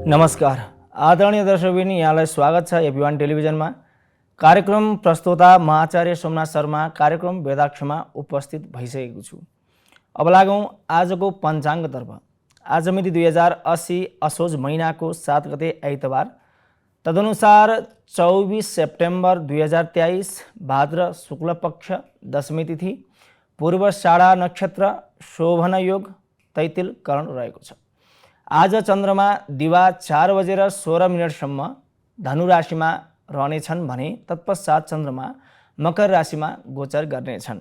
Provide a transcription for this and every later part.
नमस्कार आदरणीय दर्शकबिन, यहाँलाई स्वागत छ एपी1 टेलिभिजनमा। कार्यक्रम प्रस्तोता म आचार्य सोमनाथ शर्मा कार्यक्रम वेदाक्षमा उपस्थित भइसकेको छु। अब लागौँ आजको पञ्चाङ्गतर्फ। आज मिति 2080 असोज महिनाको 7 गते आइतबार, तदनुसार 24 सेप्टेम्बर 2023 भाद्र शुक्ल पक्ष दशमी तिथि, पूर्वाषाढा नक्षत्र, शोभन योग, तैतिल करण रहेको छ। आज चन्द्रमा दिवा 4:16 धनु राशिमा रहनेछन् भने तत्पश्चात चन्द्रमा मकर राशिमा गोचर गर्नेछन्।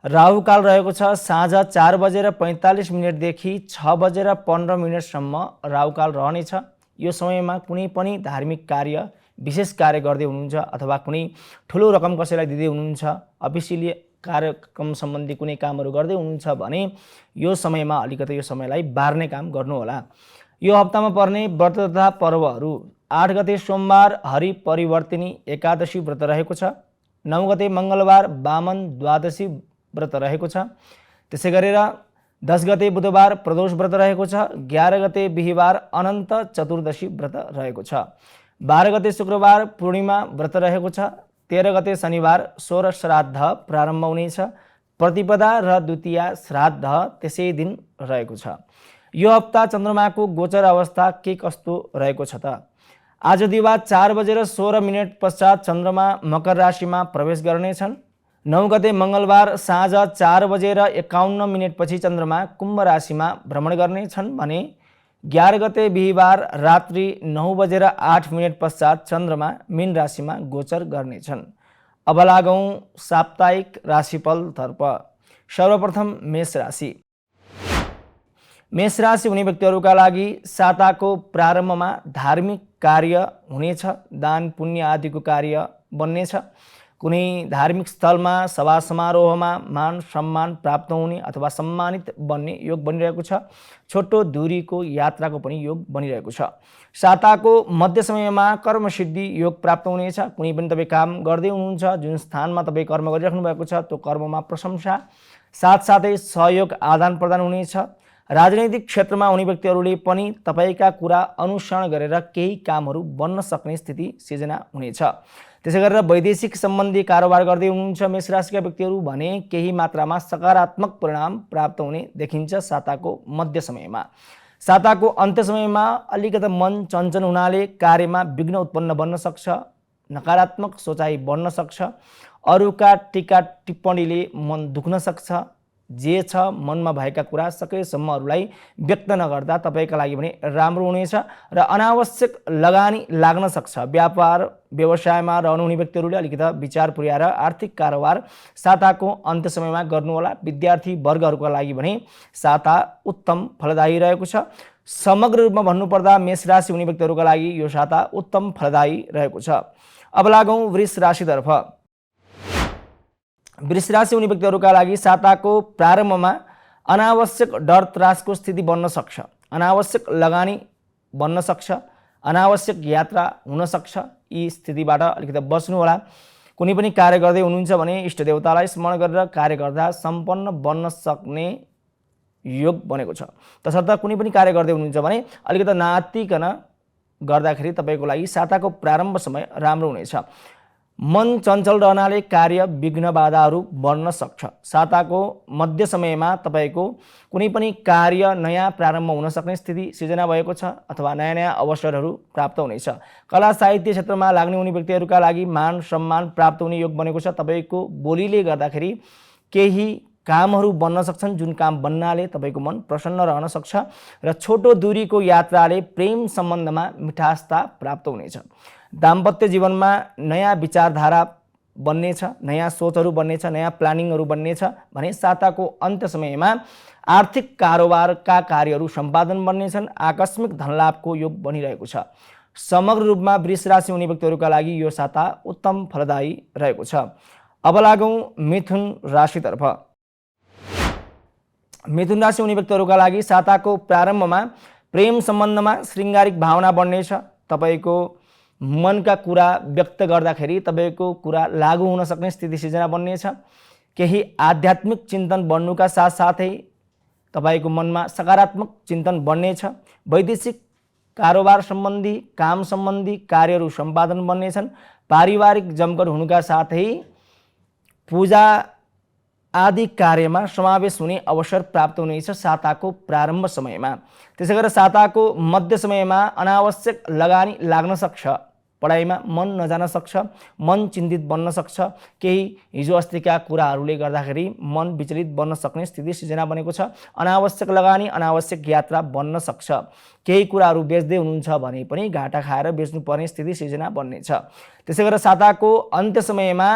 राहुकाल रहेको छ साँझ 4:45 देखि 6:15 राहुकाल रहनेछ। यो समयमा कुनै पनि धार्मिक कार्य, विशेष कार्य गर्दै हुनुहुन्छ अथवा कुनै ठुलो रकम कसैलाई दिँदै हुनुहुन्छ, अफिसियली कार्यक्रम सम्बन्धी कुनै कामहरू गर्दै हुनुहुन्छ भने यो समयमा अलिकति यो समयलाई बार्ने काम गर्नुहोला। यो हप्तामा पर्ने व्रत तथा पर्वहरू: 8 गते सोमबार हरि परिवर्तिनी एकादशी व्रत रहेको छ। 9 गते मङ्गलबार वामन द्वादशी व्रत रहेको छ। त्यसै गरेर 10 गते बुधबार प्रदोष व्रत रहेको छ। 11 गते बिहिबार अनन्त चतुर्दशी व्रत रहेको छ। 12 गते शुक्रबार पूर्णिमा व्रत रहेको छ। 13 गते शनिबार सोह्र श्राद्ध प्रारम्भ हुनेछ। प्रतिपदा र द्वितीया श्राद्ध त्यसै दिन रहेको छ। यो हप्ता चन्द्रमाको गोचर अवस्था के कस्तो रहेको छ त? आज दिवा 4:16 पश्चात चन्द्रमा मकर राशिमा प्रवेश गर्नेछन्। 9 गते मङ्गलबार साँझ 4:51 पछि चन्द्रमा कुम्भ राशिमा भ्रमण गर्नेछन् भने 11 गते बिहिबार रात्रि 9:08 पश्चात चन्द्रमा मीन राशिमा गोचर गर्नेछन्। अब लागौँ साप्ताहिक राशिफलतर्फ। सर्वप्रथम मेष राशि। मेष राशि हुने व्यक्तिहरूका लागि साताको प्रारम्भमा धार्मिक कार्य हुनेछ। दान पुण्य आदिको कार्य बन्नेछ। कुनै धार्मिक स्थलमा, सभा समारोहमा मान सम्मान प्राप्त हुने अथवा सम्मानित बन्ने योग बनिरहेको छ। छोटो दूरीको यात्राको पनि योग बनिरहेको छ। साताको मध्य समयमा कर्मसिद्धि योग प्राप्त हुनेछ। कुनै पनि तपाईँ काम गर्दै हुनुहुन्छ, जुन स्थानमा तपाईँ कर्म गरिराख्नु भएको छ त्यो कर्ममा प्रशंसा साथसाथै सहयोग आदान प्रदान हुनेछ। राजनैतिक क्षेत्रमा हुने व्यक्तिहरूले पनि तपाईँका कुरा अनुसरण गरेर केही कामहरू बन्न सक्ने स्थिति सिर्जना हुनेछ। त्यसै गरेर वैदेशिक सम्बन्धी कारोबार गर्दै हुनुहुन्छ मेष राशिका व्यक्तिहरू भने केही मात्रामा सकारात्मक परिणाम प्राप्त हुने देखिन्छ साताको मध्य समयमा। साताको अन्त्य समयमा अलिकति मन चञ्चल हुनाले कार्यमा विघ्न उत्पन्न बन्न सक्छ। नकारात्मक सोचाइ बन्न सक्छ। अरूका टीका टिप्पणीले मन दुख्न सक्छ। जे छ मनमा भएका कुरा सकेसम्म अरूलाई व्यक्त नगर्दा तपाईँका लागि भने राम्रो हुनेछ र अनावश्यक लगानी लाग्न सक्छ। व्यापार व्यवसायमा रहनुहुने व्यक्तिहरूले अलिकति विचार पुर्याएर आर्थिक कारोबार साताको अन्त्य समयमा गर्नुहोला। विद्यार्थी वर्गहरूका लागि भने साता उत्तम फलदायी रहेको छ। समग्र रूपमा भन्नुपर्दा मेष राशि हुने व्यक्तिहरूका लागि यो साता उत्तम फलदायी रहेको छ। अब लागौँ वृष राशितर्फ। वृष राशि हुने व्यक्तिहरूका लागि साताको प्रारम्भमा अनावश्यक डर त्रासको स्थिति बन्न सक्छ। अनावश्यक लगानी बन्न सक्छ। अनावश्यक यात्रा हुन सक्छ। यी स्थितिबाट अलिकति बस्नुहोला। कुनै पनि कार्य गर्दै हुनुहुन्छ भने इष्ट देवतालाई स्मरण गरेर कार्य गर्दा सम्पन्न बन्न सक्ने योग बनेको छ। तसर्थ कुनै पनि कार्य गर्दै हुनुहुन्छ भने अलिकति नआत्तिकन गर्दाखेरि तपाईँको लागि साताको प्रारम्भ समय राम्रो हुनेछ। मन चञ्चल रहनाले कार्य विघ्न बाधाहरू बढ्न सक्छ। साताको मध्य समयमा तपाईँको कुनै पनि कार्य नयाँ प्रारम्भ हुन सक्ने स्थिति सिर्जना भएको छ अथवा नयाँ नयाँ अवसरहरू प्राप्त हुनेछ। कला साहित्य क्षेत्रमा लाग्ने हुने व्यक्तिहरूका लागि मान सम्मान प्राप्त हुने योग बनेको छ। तपाईँको बोलीले गर्दाखेरि केही कामहरू बन्न सक्छन्, जुन काम बन्नाले तपाईँको मन प्रसन्न रहन सक्छ र छोटो दूरीको यात्राले प्रेम सम्बन्धमा मिठासता प्राप्त हुनेछ। दाम्पत्य जीवनमा नयाँ विचारधारा बन्नेछ, नयाँ सोचहरू बन्नेछ, नयाँ प्लानिङहरू बन्नेछ भने साताको अन्त्य समयमा आर्थिक कारोबारका कार्यहरू सम्पादन बन्नेछन्। आकस्मिक धनलाभको योग बनिरहेको छ। समग्र रूपमा वृष राशि हुने व्यक्तिहरूका लागि यो साता उत्तम फलदायी रहेको छ। अब लागौँ मिथुन राशितर्फ। मिथुन राशि हुने व्यक्तिहरूका लागि साताको प्रारम्भमा प्रेम सम्बन्धमा श्रृङ्गारिक भावना बढ्नेछ। तपाईँको मनका कुरा व्यक्त गर्दाखेरि तपाईँको कुरा लागू हुन सक्ने स्थिति सिर्जना बन्नेछ। केही आध्यात्मिक चिन्तन बढ्नुका साथसाथै तपाईँको मनमा सकारात्मक चिन्तन बढ्नेछ। वैदेशिक कारोबार सम्बन्धी काम सम्बन्धी कार्यहरू सम्पादन बन्नेछन्। पारिवारिक जमघट हुनुका साथै पूजा आदि कार्यमा समावेश हुने अवसर प्राप्त हुनेछ साताको प्रारम्भ समयमा। त्यसै गरेर साताको मध्य समयमा अनावश्यक लगानी लाग्न सक्छ। पढाइमा मन नजान सक्छ, मन चिन्तित बन्न सक्छ। केही हिजो अस्तिका कुराहरूले गर्दाखेरि मन विचलित बन्न सक्ने स्थिति सिर्जना बनेको छ। अनावश्यक लगानी, अनावश्यक यात्रा बन्न सक्छ। केही कुराहरू बेच्दै हुनुहुन्छ भने पनि घाटा खाएर बेच्नुपर्ने स्थिति सिर्जना बन्नेछ। त्यसै गरेर साताको अन्त्य समयमा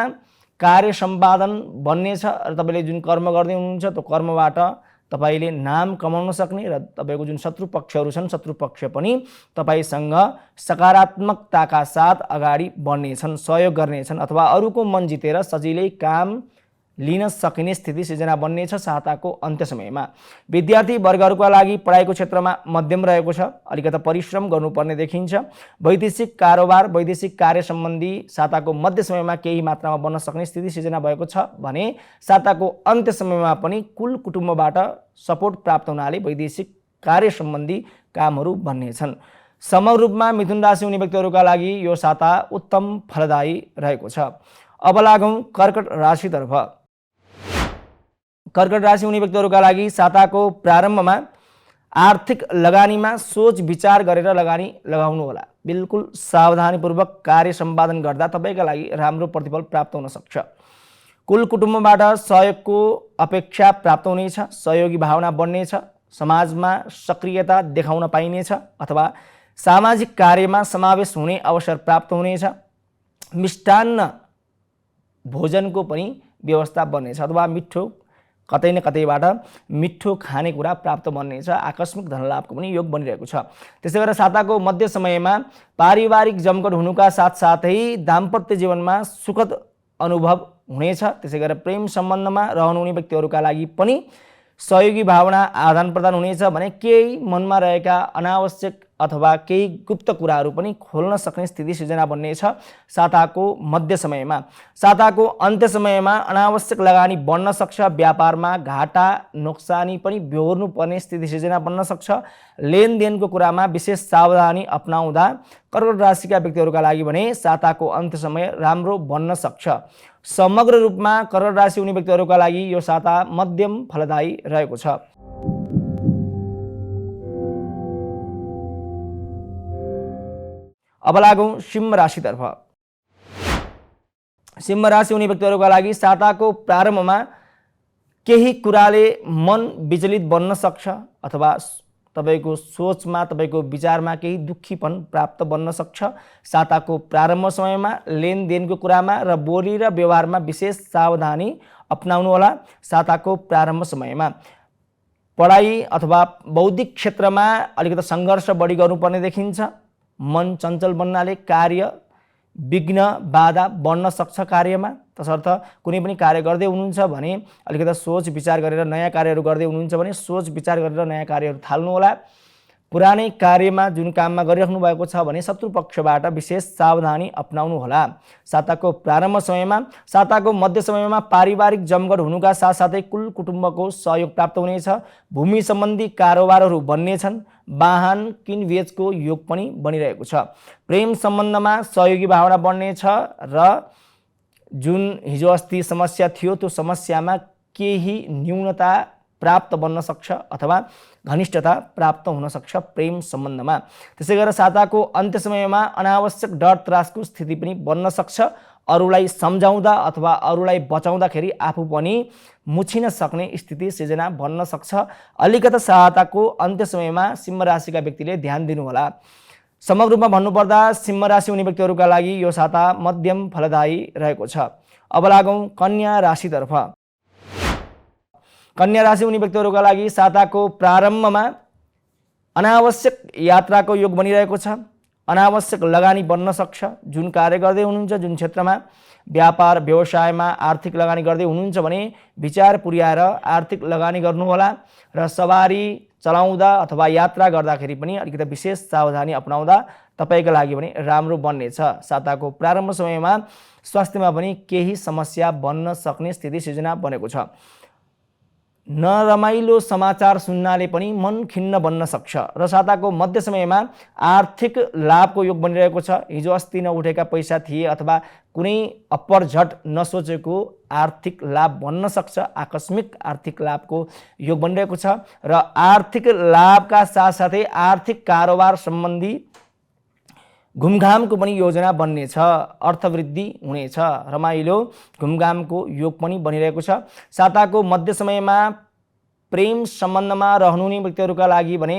कार्य सम्पादन बन्नेछ र तपाईँले जुन कर्म गर्दै हुनुहुन्छ त्यो कर्मबाट तपाईले नाम कमाउन सक्ने र तपाईको जुन शत्रु पक्षहरू छन् शत्रु पक्ष पनि तपाईसँग सकारात्मकताका साथ अगाडि बढ्नेछन्, सहयोग गर्नेछन् अथवा अरूको मन जितेर सजिलै काम लिन सकिने स्थिति सिर्जना बन्नेछ साताको अन्त्य समयमा। विद्यार्थी वर्गहरूका लागि पढाइको क्षेत्रमा मध्यम रहेको छ, अलिकति परिश्रम गर्नुपर्ने देखिन्छ। वैदेशिक कारोबार, वैदेशिक कार्य सम्बन्धी साताको मध्य समयमा केही मात्रामा बन्न सक्ने स्थिति सिर्जना भएको छ भने साताको अन्त्य समयमा पनि कुल कुटुम्बबाट सपोर्ट प्राप्त हुनाले वैदेशिक कार्य सम्बन्धी कामहरू बन्नेछन्। समग्र रूपमा मिथुन राशि हुने व्यक्तिहरूका लागि यो साता उत्तम फलदायी रहेको छ। अब लागौं कर्कट राशितर्फ। कर्कट राशि हुने व्यक्तिहरूका लागि साताको प्रारम्भमा आर्थिक लगानीमा सोच विचार गरेर लगानी लगाउनु होला। बिल्कुल सावधानीपूर्वक कार्य सम्पादन गर्दा तपाईका लागि राम्रो प्रतिफल प्राप्त हुन सक्छ। कुल कुटुम्बबाट सहयोगको अपेक्षा प्राप्त हुनेछ, सहयोगी भावना बढ्नेछ, समाजमा सक्रियता देखाउन पाइनेछ अथवा सामाजिक कार्यमा समावेश हुने अवसर प्राप्त हुनेछ। मिष्टान्न भोजनको पनि व्यवस्था बन्नेछ अथवा मिठो कतै न कतैबाट मिठो खानेकुरा प्राप्त बन्नेछ। आकस्मिक धनलाभको पनि योग बनिरहेको छ। त्यसै गरेर साताको मध्य समयमा पारिवारिक जमघट हुनुका साथसाथै दाम्पत्य जीवनमा सुखद अनुभव हुनेछ। त्यसै गरेर प्रेम सम्बन्धमा रहनुहुने व्यक्तिहरूका लागि पनि सहयोगी भावना आदान प्रदान हुनेछ भने केही मनमा रहेका अनावश्यक अथवा केही गुप्त कुराहरू पनि खोल्न सक्ने स्थिति सिर्जना बन्नेछ साताको मध्य समयमा। साताको अन्त्य समयमा अनावश्यक लगानी बढ्न सक्छ। व्यापारमा घाटा नोक्सानी पनि बेहोर्नु पर्ने स्थिति सिर्जना बन्न सक्छ। लेनदेनको कुरामा विशेष सावधानी अपनाउँदा कर्कट राशिका व्यक्तिहरूका लागि भने साताको अन्त्य समय राम्रो बन्न सक्छ। समग्र रूपमा कर्कट राशि हुने व्यक्तिहरूका लागि यो साता मध्यम फलदायी रहेको छ। अब लागौं सिंह राशितर्फ। सिंह राशि हुने व्यक्तिहरूका लागि साताको प्रारम्भमा केही कुराले मन विचलित बन्न सक्छ अथवा तपाईको सोचमा तपाईको विचारमा केही दुखीपन प्राप्त बन्न सक्छ। साताको प्रारम्भ समयमा लेनदेनको कुरामा र बोली र व्यवहारमा विशेष सावधानी अपनाउनु होला। साताको प्रारम्भ समयमा पढाइ अथवा बौद्धिक क्षेत्रमा अलिकति सङ्घर्ष बढी गर्नुपर्ने देखिन्छ। मन चञ्चल बन्नाले कार्य विघ्न बाधा बढ्न सक्छ कार्यमा। तसर्थ कुनै पनि कार्य गर्दै हुनुहुन्छ भने अलिकति सोच विचार गरेर नयाँ कार्यहरू गर्दै हुनुहुन्छ भने सोच विचार गरेर नयाँ कार्यहरू थाल्नु होला। पुरानै कार्यमा जुन काममा गरिराख्नु भएको छ भने शत्रु पक्षबाट विशेष सावधानी अपनाउनु होला। साताको प्रारम्भ समयमा साताको मध्य समयमा पारिवारिक जमघट हुनुका साथसाथै कुल कुटुम्बको सहयोग प्राप्त हुनेछ। भूमि सम्बन्धी कारोबारहरू बन्नेछन्। वाहन किनबेचको योग पनि बनिरहेको छ। प्रेम सम्बन्धमा सहयोगी भावना बढ्नेछ र जुन हिजो अस्ति समस्या थियो त्यो समस्यामा केही न्यूनता प्राप्त बन्न सक्छ अथवा घनिष्ठता प्राप्त हुन सक्छ प्रेम सम्बन्धमा। त्यसै गरेर साताको अन्त्य समयमा अनावश्यक डर त्रासको स्थिति पनि बन्न सक्छ। अरूलाई सम्झाउँदा अथवा अरूलाई बचाउँदाखेरि आफू पनि मुछिन सक्ने स्थिति सिर्जना बन्न सक्छ। अलिकति साताको अन्त्य समयमा सिंह राशिका व्यक्तिले ध्यान दिनुहोला। समग्र रूपमा भन्नुपर्दा सिंह राशि हुने व्यक्तिहरूका लागि यो साता मध्यम फलदायी रहेको छ। अब लागौं कन्या राशितर्फ। कन्या राशि हुने व्यक्तिहरूका लागि साताको प्रारम्भमा अनावश्यक यात्राको योग बनिरहेको छ। अनावश्यक लगानी बन्न सक्छ। जुन कार्य गर्दै हुनुहुन्छ, जुन क्षेत्रमा व्यापार व्यवसायमा आर्थिक लगानी गर्दै हुनुहुन्छ भने विचार पुर्याएर आर्थिक लगानी गर्नुहोला र सवारी चलाउँदा अथवा यात्रा गर्दाखेरि पनि अलिकति विशेष सावधानी अपनाउँदा तपाईका लागि पनि राम्रो बन्नेछ। साताको प्रारम्भ समयमा स्वास्थ्यमा पनि केही समस्या बन्न सक्ने स्थिति सिर्जना बनेको छ। नरमाइलो समाचार सुन्नाले पनि मन खिन्न बन्न सक्छ र साताको मध्य समयमा आर्थिक लाभको योग बनिरहेको छ। हिजो अस्ति नउठेका पैसा थिए अथवा कुनै अपरझट नसोचेको आर्थिक लाभ बन्न सक्छ। आकस्मिक आर्थिक लाभको योग बनिरहेको छ र आर्थिक लाभका साथसाथै आर्थिक कारोबार सम्बन्धी घुमघामको पनि योजना बन्नेछ। अर्थवृद्धि हुनेछ। रमाइलो घुमघामको योग पनि बनिरहेको छ। साताको मध्य समयमा प्रेम सम्बन्धमा रहनुहुने व्यक्तिहरूका लागि भने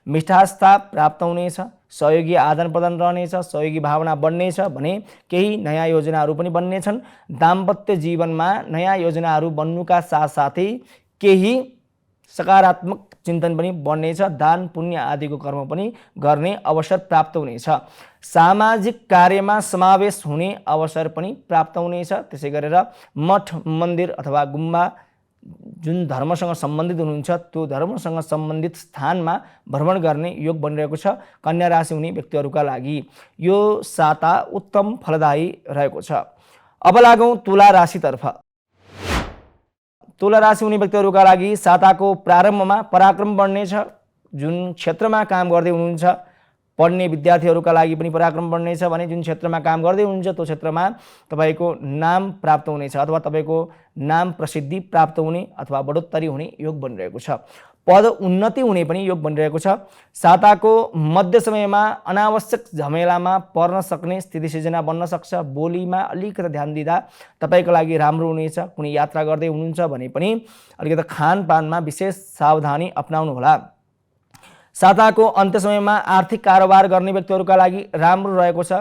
मिठासता प्राप्त हुनेछ। सहयोगी आदान प्रदान रहनेछ। सहयोगी भावना बढ्नेछ भने केही नयाँ योजनाहरू पनि बन्नेछन्। दाम्पत्य जीवनमा नयाँ योजनाहरू बन्नुका साथसाथै केही सकारात्मक चिन्तन पनि बढ्नेछ। दान पुण्य आदिको कर्म पनि गर्ने अवसर प्राप्त हुनेछ। सामाजिक कार्यमा समावेश हुने अवसर पनि प्राप्त हुनेछ। त्यसै गरेर मठ मन्दिर अथवा गुम्बा जुन धर्मसँग सम्बन्धित हुनुहुन्छ त्यो धर्मसँग सम्बन्धित स्थानमा भ्रमण गर्ने योग बनिरहेको छ कन्या राशि हुने व्यक्तिहरूका लागि। यो साता उत्तम फलदायी रहेको छ। अब लागौँ तुला राशितर्फ। तुला राशि हुने व्यक्तिहरूका लागि साताको प्रारम्भमा पराक्रम बढ्नेछ। जुन क्षेत्रमा काम गर्दै हुनुहुन्छ पढ्ने विद्यार्थीहरूका लागि पनि पराक्रम बढ्नेछ भने जुन क्षेत्रमा काम गर्दै हुनुहुन्छ त्यो क्षेत्रमा तपाईको नाम प्राप्त हुनेछ अथवा तपाईको नाम प्रसिद्धि प्राप्त हुने अथवा बढोत्तरी हुने योग बनिरहेको छ। पद उन्नति हुने पनि योग बनिरहेको छ। साताको मध्य समयमा अनावश्यक झमेलामा पर्न सक्ने स्थिति सिर्जना बन्न सक्छ। बोलीमा अलिकति ध्यान दिँदा तपाईको लागि राम्रो हुनेछ। कुनै यात्रा गर्दै हुनुहुन्छ भने पनि अलिकति खानपानमा विशेष सावधानी अपनाउनु होला। साताको अन्त्य समयमा आर्थिक कारोबार गर्ने व्यक्तिहरूका लागि राम्रो रहेको छ।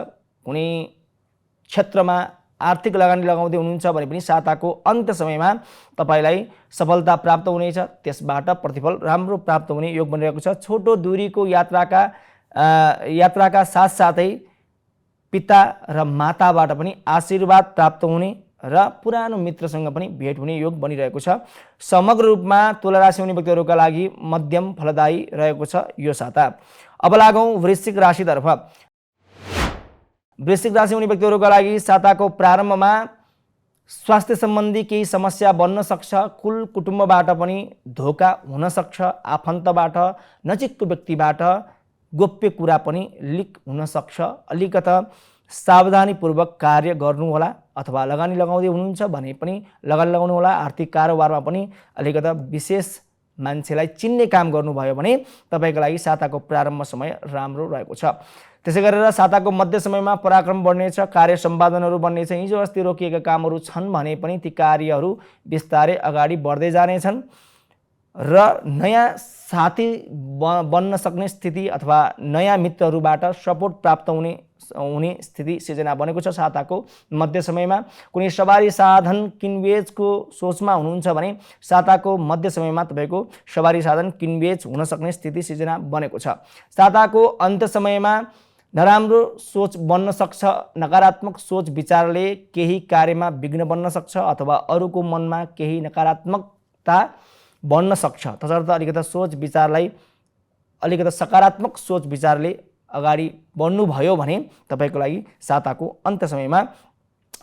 कुनै क्षेत्रमा आर्थिक लगानी लगाउँदै हुनुहुन्छ भने पनि साताको अन्त्य समयमा तपाईलाई सफलता प्राप्त हुनेछ। त्यसबाट प्रतिफल राम्रो प्राप्त हुने योग बनिरहेको छ। छोटो दूरीको यात्राका साथसाथै पिता र माताबाट पनि आशीर्वाद प्राप्त हुने र पुरानो मित्रसँग पनि भेट हुने योग बनिरहेको छ। समग्र रूपमा तुला राशि हुने व्यक्तिहरूका लागि मध्यम फलदायी रहेको छ यो साता। अब लागौँ वृश्चिक राशितर्फ। वृश्चिक राशि हुने व्यक्तिहरूका लागि साताको प्रारम्भमा स्वास्थ्य सम्बन्धी केही समस्या बन्न सक्छ। कुल कुटुम्बबाट पनि धोका हुन सक्छ। आफन्तबाट नजिकको व्यक्तिबाट गोप्य कुरा पनि लिक हुन सक्छ। अलिकता सावधानीपूर्वक कार्य गर्नु होला अथवा लगानी लगाउँदै हुनुहुन्छ भने पनि लगानी लगाउनु होला। आर्थिक कारोबारमा पनि अलिकता विशेष मान्छेलाई चिन्ने काम गर्नुभयो भने तपाईको लागि साताको प्रारम्भ समय राम्रो रहेको छ। त्यसै गरेर साताको मध्य समयमा पराक्रम बढ्नेछ। कार्य सम्पादनहरू बन्नेछ। हिजो अस्ति रोकिएका कामहरू छन् भने पनि ती कार्यहरू बिस्तारै अगाडि बढ्दै जानेछन् र नयाँ साथी बन्न सक्ने स्थिति अथवा नयाँ मित्रहरूबाट सपोर्ट प्राप्त हुने स्थिति सिर्जना बनेको छ। साताको मध्य समयमा कुनै सवारी साधन किनबेचको सोचमा हुनुहुन्छ भने साताको मध्य समयमा तपाईको सवारी साधन किनबेच हुन सक्ने स्थिति सिर्जना बनेको छ। साताको अन्त्य समयमा नराम्रो सोच बन्न सक्छ। नकारात्मक सोच विचारले केही कार्यमा विघ्न बन्न सक्छ अथवा अरूको मनमा केही नकारात्मकता बन्न सक्छ। तसर्थ अलिकता सोच विचारलाई अलिकता सकारात्मक सोच विचारले अगाडि बढ्नुभयो भने तपाईको लागि साताको अन्त्य समयमा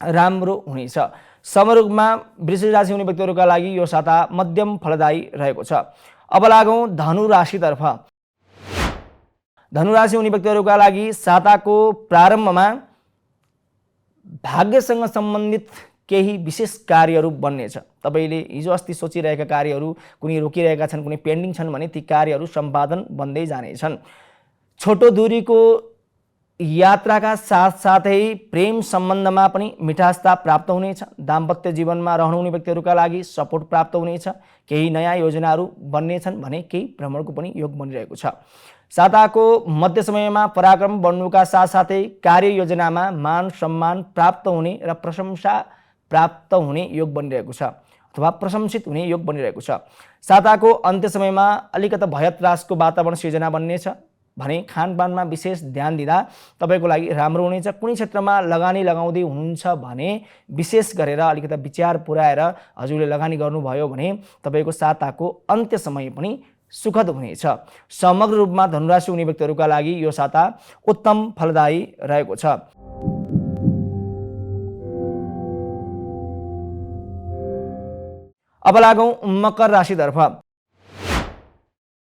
राम्रो हुनेछ। समरूपमा वृश्चिक राशि हुने व्यक्तिहरूका लागि यो साता मध्यम फलदायी रहेको छ। अब लागौँ धनु राशितर्फ। धनु राशि हुने व्यक्तिहरूका लागि साताको प्रारम्भमा भाग्यसँग सम्बन्धित केही विशेष कार्यहरू बन्नेछ। तपाईले हिजो अस्ति सोचिरहेका कार्यहरू कुनै रोकिरहेका छन्, कुनै पेन्डिङ छन् भने ती कार्यहरू सम्पादन बन्दै जानेछन्। छोटो दूरीको यात्राका साथसाथै प्रेम सम्बन्धमा पनि मिठासता प्राप्त हुनेछ। दाम्पत्य जीवनमा रहनुहुने व्यक्तिहरूका लागि सपोर्ट प्राप्त हुनेछ। केही नयाँ योजनाहरू बन्नेछन् भने केही भ्रमणको पनि योग बनिरहेको छ। साताको मध्य समयमा पराक्रम बढ्नुका साथसाथै कार्य योजनामा मान सम्मान प्राप्त हुने र प्रशंसा प्राप्त हुने योग बनिरहेको छ अथवा प्रशंसित हुने योग बनिरहेको छ। साताको अन्त्य समयमा अलिकता भयत्रासको वातावरण सिर्जना बन्नेछ भने खानपानमा विशेष ध्यान दिँदा तपाईको लागि राम्रो हुनेछ। कुनै क्षेत्रमा लगानी लगाउँदै हुनुहुन्छ भने विशेष गरेर अलिकता विचार पुर्याएर हजुरले लगानी गर्नुभयो भने तपाईको साताको अन्त्य समय पनि सुखद हुनेछ। समग्र रूपमा धनुराशि हुने व्यक्तिहरूका लागि यो साता उत्तम फलदायी रहेको छ। अब लागौँ मकर राशितर्फ।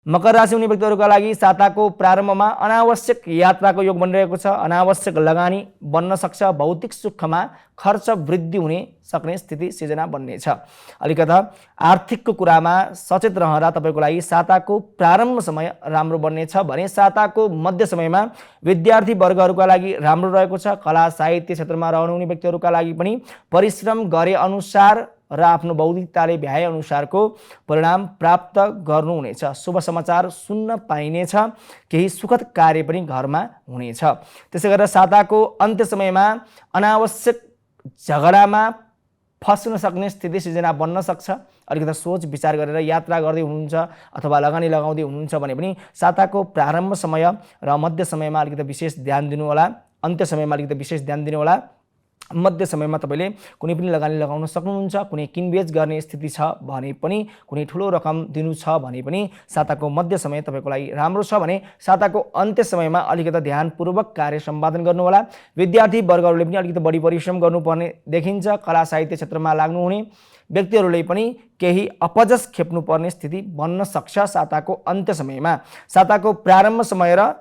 मकर राशि हुने व्यक्तिहरूका लागि साताको प्रारम्भमा अनावश्यक यात्राको योग बनिरहेको छ। अनावश्यक लगानी बन्न सक्छ। भौतिक सुखमा खर्च वृद्धि हुने सक्ने स्थिति सिर्जना बन्नेछ। अलिकता आर्थिकको कुरामा सचेत रहँदा तपाईँको लागि साताको प्रारम्भ समय राम्रो बन्नेछ भने साताको मध्य समयमा विद्यार्थी वर्गहरूका लागि राम्रो रहेको छ। कला साहित्य क्षेत्रमा रहनुहुने व्यक्तिहरूका लागि पनि परिश्रम गरे अनुसार र आफ्नो बौद्धिकताले भ्याए अनुसारको परिणाम प्राप्त गर्नुहुनेछ। शुभ समाचार सुन्न पाइनेछ। केही सुखद कार्य पनि घरमा हुनेछ। त्यसै गरेर साताको अन्त्य समयमा अनावश्यक झगडामा फस्न सक्ने स्थिति सिर्जना बन्न सक्छ। अलिकति सोच विचार गरेर यात्रा गर्दै हुनुहुन्छ अथवा लगानी लगाउँदै हुनुहुन्छ भने पनि साताको प्रारम्भ समय र मध्य समयमा अलिकति विशेष ध्यान दिनु होला। अन्त्य समयमा अलिकति विशेष ध्यान दिनु होला। मध्य समयमा तपाईँले कुनै पनि लगानी लगाउन सक्नुहुन्छ। कुनै किनबेच गर्ने स्थिति छ भने पनि, कुनै ठुलो रकम दिनु छ भने पनि साताको मध्य समय तपाईँको लागि राम्रो छ भने साताको अन्त्य समयमा अलिकति ध्यानपूर्वक कार्य सम्पादन गर्नुहोला। विद्यार्थी वर्गहरूले पनि अलिकति बढी परिश्रम गर्नुपर्ने देखिन्छ। कला साहित्य क्षेत्रमा लाग्नुहुने व्यक्तिहरूले पनि केही अपजस खेप्नुपर्ने स्थिति बन्न सक्छ साताको अन्त्य समयमा। साताको प्रारम्भ समय र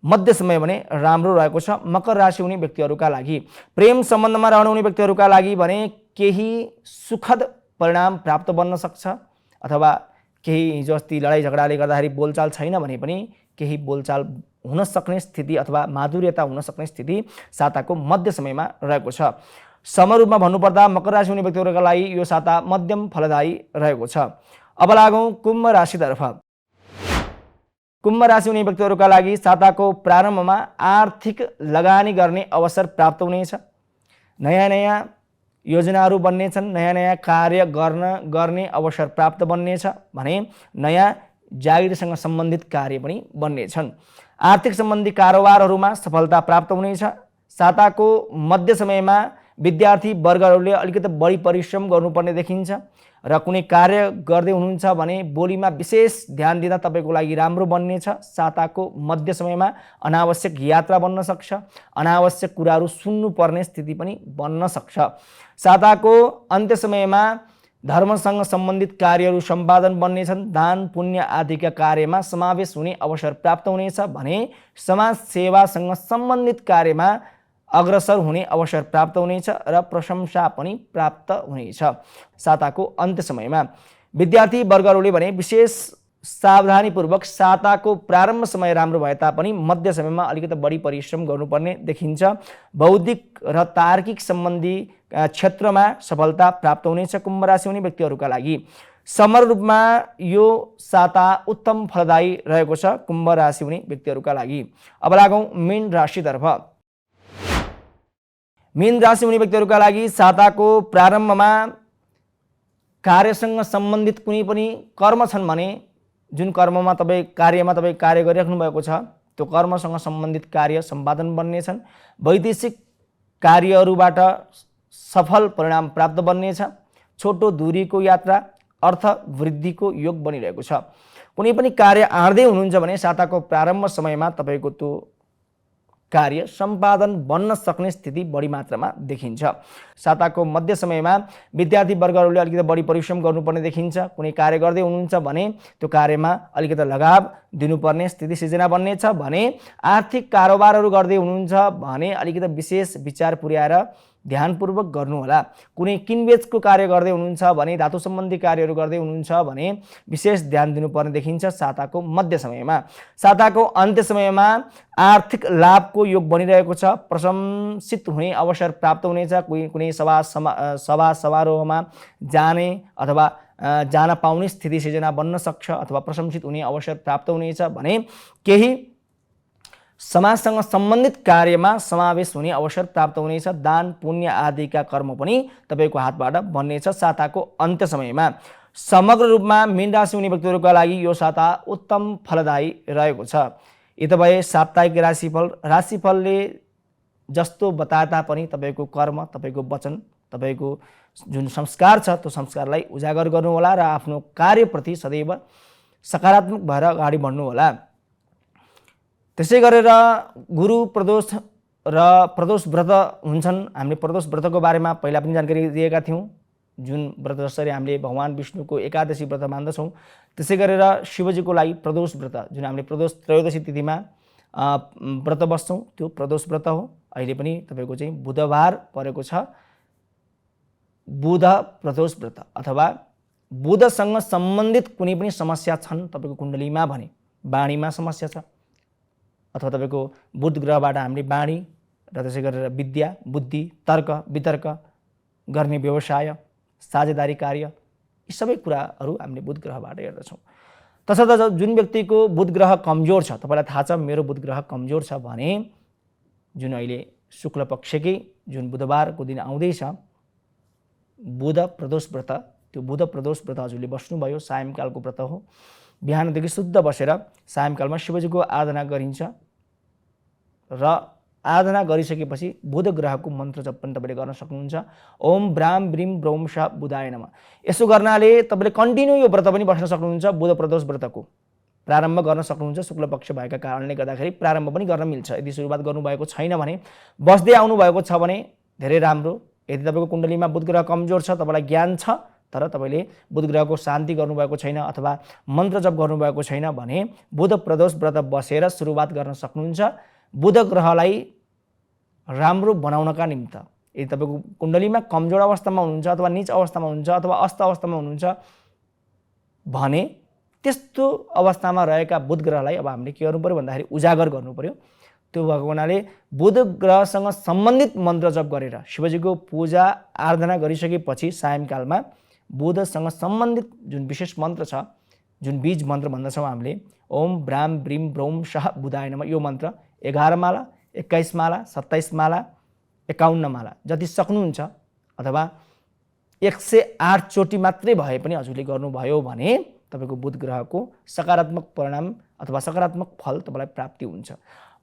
मध्य समय भने राम्रो रहेको छ मकर राशि हुने व्यक्तिहरूका लागि। प्रेम सम्बन्धमा रहनुहुने व्यक्तिहरूका लागि भने केही सुखद परिणाम प्राप्त बन्न सक्छ अथवा केही हिजो अस्ति लडाइँ झगडाले गर्दाखेरि बोलचाल छैन भने पनि केही बोलचाल हुन सक्ने स्थिति अथवा माधुर्यता हुन सक्ने स्थिति साताको मध्य समयमा रहेको छ। समरूपमा भन्नुपर्दा मकर राशि हुने व्यक्तिहरूका लागि यो साता मध्यम फलदायी रहेको छ। अब लागौँ कुम्भ राशितर्फ। कुम्भ राशि हुने व्यक्तिहरूका लागि साताको प्रारम्भमा आर्थिक लगानी गर्ने अवसर प्राप्त हुनेछ। नयाँ नयाँ योजनाहरू बन्नेछन्। नयाँ नयाँ कार्य गर्ने अवसर प्राप्त बन्नेछ भने नयाँ जागिरसँग सम्बन्धित कार्य पनि बन्नेछन्। आर्थिक सम्बन्धी कारोबारहरूमा सफलता प्राप्त हुनेछ। साताको मध्य समयमा विद्यार्थी वर्गहरूले अलिकति बढी परिश्रम गर्नुपर्ने देखिन्छ र कुनै कार्य गर्दै हुनुहुन्छ भने बोलीमा विशेष ध्यान दिँदा तपाईँको लागि राम्रो बन्नेछ। साताको मध्य समयमा अनावश्यक यात्रा बन्न सक्छ। अनावश्यक कुराहरू सुन्नुपर्ने स्थिति पनि बन्न सक्छ। साताको अन्त्य समयमा धर्मसँग सम्बन्धित कार्यहरू सम्पादन बन्नेछन्। दान पुण्य आदिका कार्यमा समावेश हुने अवसर प्राप्त हुनेछ भने समाज सेवासँग सम्बन्धित कार्यमा अग्रसर हुने अवसर प्राप्त हुनेछ र प्रशंसा पनि प्राप्त हुनेछ। साताको अन्त्य समयमा विद्यार्थी वर्गहरूले भने विशेष सावधानीपूर्वक साताको प्रारम्भ समय राम्रो भए तापनि मध्य समयमा अलिकति बढी परिश्रम गर्नुपर्ने देखिन्छ। बौद्धिक र तार्किक सम्बन्धी क्षेत्रमा सफलता प्राप्त हुनेछ कुम्भ राशि हुने व्यक्तिहरूका लागि। समग्र रूपमा यो साता उत्तम फलदायी रहेको छ कुम्भ राशि हुने व्यक्तिहरूका लागि। अब लागौँ मीन राशितर्फ। मीन राशि हुने व्यक्तिहरूका लागि साताको प्रारम्भमा कार्यसँग सम्बन्धित कुनै पनि कर्म छन् भने जुन कार्यमा तपाईँ कार्य गरिराख्नु भएको छ त्यो कर्मसँग सम्बन्धित कार्य सम्पादन बन्नेछन्। वैदेशिक कार्यहरूबाट सफल परिणाम प्राप्त बन्नेछ। छोटो दूरीको यात्रा अर्थ वृद्धिको योग बनिरहेको छ। कुनै पनि कार्य आँट्दै हुनुहुन्छ भने साताको प्रारम्भ समयमा तपाईँको त्यो कार्य सम्पादन बन्न सक्ने स्थिति बढी मात्रामा देखिन्छ। साताको मध्य समयमा विद्यार्थी वर्गहरूले अलिकति बढी परिश्रम गर्नुपर्ने देखिन्छ। कुनै कार्य गर्दै हुनुहुन्छ भने त्यो कार्यमा अलिकति लगाव दिनुपर्ने स्थिति सिर्जना बन्नेछ भने आर्थिक कारोबारहरू गर्दै हुनुहुन्छ भने अलिकति विशेष विचार पुर्याएर ध्यानपूर्वक गर्नुहोला। कुनै किनबेचको कार्य गर्दै हुनुहुन्छ भने धातु सम्बन्धी कार्यहरू गर्दै हुनुहुन्छ भने विशेष ध्यान दिनुपर्ने देखिन्छ साताको मध्य समयमा। साताको अन्त्य समयमा आर्थिक लाभको योग बनिरहेको छ। प्रशंसित हुने अवसर प्राप्त हुनेछ। कुनै सभा समारोहमा जाने अथवा जान पाउने स्थिति सिर्जना बन्न सक्छ अथवा प्रशंसित हुने अवसर प्राप्त हुनेछ भने केही समाजसँग सम्बन्धित कार्यमा समावेश हुने अवसर प्राप्त हुनेछ। दान पुण्य आदिका कर्म पनि तपाईँको हातबाट बन्नेछ साताको अन्त्य समयमा। समग्र रूपमा मीन राशि हुने व्यक्तिहरूका लागि यो साता उत्तम फलदायी रहेको छ। यी त भए साप्ताहिक राशिफलले जस्तो बताए तापनि तपाईँको कर्म, तपाईँको वचन, तपाईँको जुन संस्कार छ त्यो संस्कारलाई उजागर गर्नुहोला र आफ्नो कार्यप्रति सदैव सकारात्मक भएर अगाडि बढ्नुहोला। त्यसै गरेर गुरु प्रदोष र प्रदोष व्रत हुन्छन्। हामीले प्रदोष व्रतको बारेमा पहिला पनि जानकारी दिएका थियौँ। जुन व्रत जसरी हामीले भगवान विष्णुको एकादशी व्रत मान्दछौँ त्यसै गरेर शिवजीको लागि प्रदोष व्रत जुन हामीले प्रदोष त्रयोदशी तिथिमा व्रत बस्छौँ त्यो प्रदोष व्रत हो। अहिले पनि तपाईँको चाहिँ बुधबार परेको छ, बुध प्रदोष व्रत अथवा बुधसँग सम्बन्धित कुनै पनि समस्या छन् तपाईँको कुण्डलीमा भने, बाणीमा समस्या छ अथवा तपाईँको बुध ग्रहबाट हामीले बाणी र त्यसै गरेर विद्या, बुद्धि, तर्क, वितर्क गर्ने व्यवसाय, साझेदारी कार्य, यी सबै कुराहरू हामीले बुध ग्रहबाट हेर्दछौँ। तसर्थ जुन व्यक्तिको बुध ग्रह कमजोर छ, तपाईँलाई थाहा छ मेरो बुध ग्रह कमजोर छ भने जुन अहिले शुक्ल पक्षकै जुन बुधबारको दिन आउँदैछ बुध प्रदोष व्रत, त्यो बुध प्रदोष व्रत हजुरले बस्नुभयो, सायंकालको व्रत हो। बिहानदेखि शुद्ध बसेर सायंकालमा शिवजीको आराधना गरिन्छ र आराधना गरिसकेपछि बुध ग्रहको मन्त्र जप पनि तपाईँले गर्न सक्नुहुन्छ। ओम ब्राम ब्रीम ब्रौम शाह बुधाय नमः। यसो गर्नाले तपाईँले कन्टिन्यू यो व्रत पनि बस्न सक्नुहुन्छ। बुध प्रदोष व्रतको प्रारम्भ गर्न सक्नुहुन्छ। शुक्ल पक्ष भएका कारणले गर्दाखेरि प्रारम्भ पनि गर्न मिल्छ। यदि सुरुवात गर्नुभएको छैन भने, बस्दै आउनुभएको छ भने धेरै राम्रो। यदि तपाईँको कुण्डलीमा बुध ग्रह कमजोर छ, तपाईँलाई ज्ञान छ तर तपाईँले बुध ग्रहको शान्ति गर्नुभएको छैन अथवा मन्त्र जप गर्नुभएको छैन भने बुध प्रदोष व्रत बसेर सुरुवात गर्न सक्नुहुन्छ। बुध ग्रहलाई राम्रो बनाउनका निमित्त यदि तपाईँको कुण्डलीमा कमजोर अवस्थामा हुनुहुन्छ अथवा नीच अवस्थामा हुनुहुन्छ अथवा अस्त अवस्थामा हुनुहुन्छ भने त्यस्तो अवस्थामा रहेका बुध ग्रहलाई अब हामीले के गर्नु पर्यो भन्दाखेरि उजागर गर्नु पर्यो। त्यो भएको हुनाले बुध ग्रहसँग सम्बन्धित मन्त्र जप गरेर शिवजीको पूजा आराधना गरिसकेपछि सायंकालमा बुधसँग सम्बन्धित जुन विशेष मन्त्र छ, जुन बीज मन्त्र भन्दछौँ हामीले, ओम ब्राम ब्रीम ब्रौम शाह बुधाय नमः, यो मन्त्र 11 माला, 21 माला, 27 माला, 51 माला जति सक्नुहुन्छ अथवा 108 चोटि मात्रै भए पनि हजुरले गर्नुभयो भने तपाईँको बुध ग्रहको सकारात्मक परिणाम अथवा सकारात्मक फल तपाईँलाई प्राप्ति हुन्छ।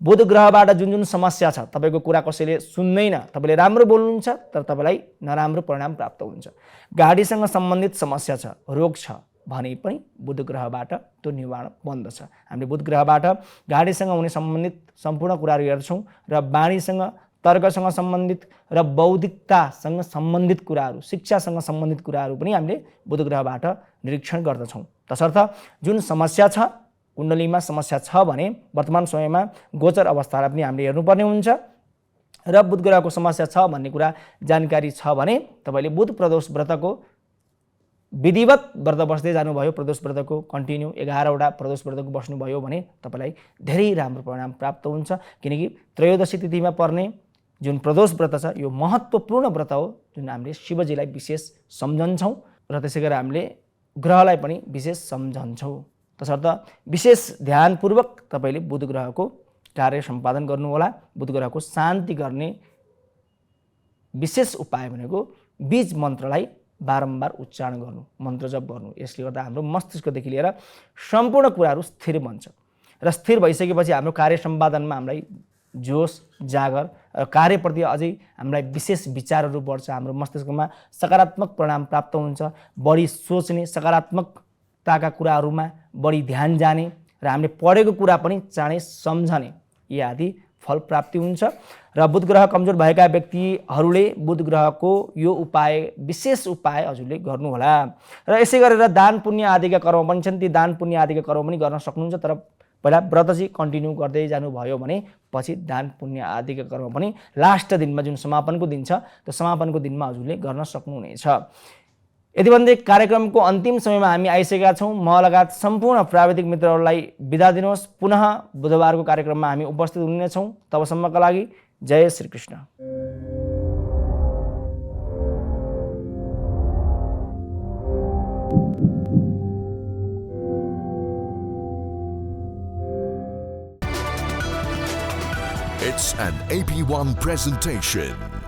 बुध ग्रहबाट जुन जुन समस्या छ, तपाईँको कुरा कसैले सुन्दैन, तपाईँले राम्रो बोल्नुहुन्छ तर तपाईँलाई नराम्रो परिणाम प्राप्त हुन्छ, गाडीसँग सम्बन्धित समस्या छ, रोग छ भने पनि बुध ग्रहबाट त्यो निवारण बन्दछ। हामीले बुध ग्रहबाट गाडीसँग हुने सम्बन्धित सम्पूर्ण कुराहरू हेर्छौँ र बाणीसँग, तर्कसँग सम्बन्धित र बौद्धिकतासँग सम्बन्धित कुराहरू, शिक्षासँग सम्बन्धित कुराहरू पनि हामीले बुध ग्रहबाट निरीक्षण गर्दछौँ। तसर्थ जुन समस्या छ, कुण्डलीमा समस्या छ भने वर्तमान समयमा गोचर अवस्थालाई पनि हामीले हेर्नुपर्ने हुन्छ र बुध ग्रहको समस्या छ भन्ने कुरा जानकारी छ भने तपाईँले बुध प्रदोष व्रतको विधिवत व्रत बस्दै जानुभयो, प्रदोष व्रतको कन्टिन्यू 11वटा प्रदोष व्रतको बस्नुभयो भने तपाईँलाई धेरै राम्रो परिणाम प्राप्त हुन्छ। किनकि त्रयोदशी तिथिमा पर्ने जुन प्रदोष व्रत छ यो महत्त्वपूर्ण व्रत हो जुन हामीले शिवजीलाई विशेष सम्झन्छौँ र त्यसै गरी हामीले ग्रहलाई पनि विशेष सम्झन्छौँ। तसर्थ विशेष ध्यानपूर्वक तपाईँले बुध ग्रहको कार्य सम्पादन गर्नुहोला। बुध ग्रहको शान्ति गर्ने विशेष उपाय भनेको बीज मन्त्रलाई बारम्बार उच्चारण गर्नु, मन्त्र जप गर्नु। यसले गर्दा हाम्रो मस्तिष्कदेखि लिएर सम्पूर्ण कुराहरू स्थिर बन्छ र स्थिर भइसकेपछि हाम्रो कार्य सम्पादनमा हामीलाई जोस जागर र कार्यप्रति अझै हामीलाई विशेष विचारहरू बढ्छ। हाम्रो मस्तिष्कमा सकारात्मक परिणाम प्राप्त हुन्छ, बढी सोच्ने, सकारात्मकताका कुराहरूमा बढी ध्यान जाने र हामीले पढेको कुरा पनि चाँडै सम्झने यी आदि फल प्राप्ति हुन्छ। र बुध ग्रह कमजोर भएका व्यक्तिहरूले बुध ग्रहको यो उपाय, विशेष उपाय हजुरले गर्नुहोला। र यसै गरेर दान पुण्य आदिका कर्म पनि छन्, ती दान पुण्य आदिका कर्म पनि गर्न सक्नुहुन्छ। तर पहिला व्रत चाहिँ कन्टिन्यू गर्दै जानुभयो भने पछि दान पुण्य आदिका कर्म पनि लास्ट दिनमा जुन समापनको दिन छ त्यो समापनको दिनमा हजुरले गर्न सक्नुहुनेछ। यति भन्दै कार्यक्रमको अन्तिम समयमा हामी आइसकेका छौँ। म लगायत सम्पूर्ण प्राविधिक मित्रहरूलाई बिदा दिनुहोस्। पुनः बुधबारको कार्यक्रममा हामी उपस्थित हुनेछौँ। तबसम्मका लागि जय Shri Krishna. It's an AP1 presentation.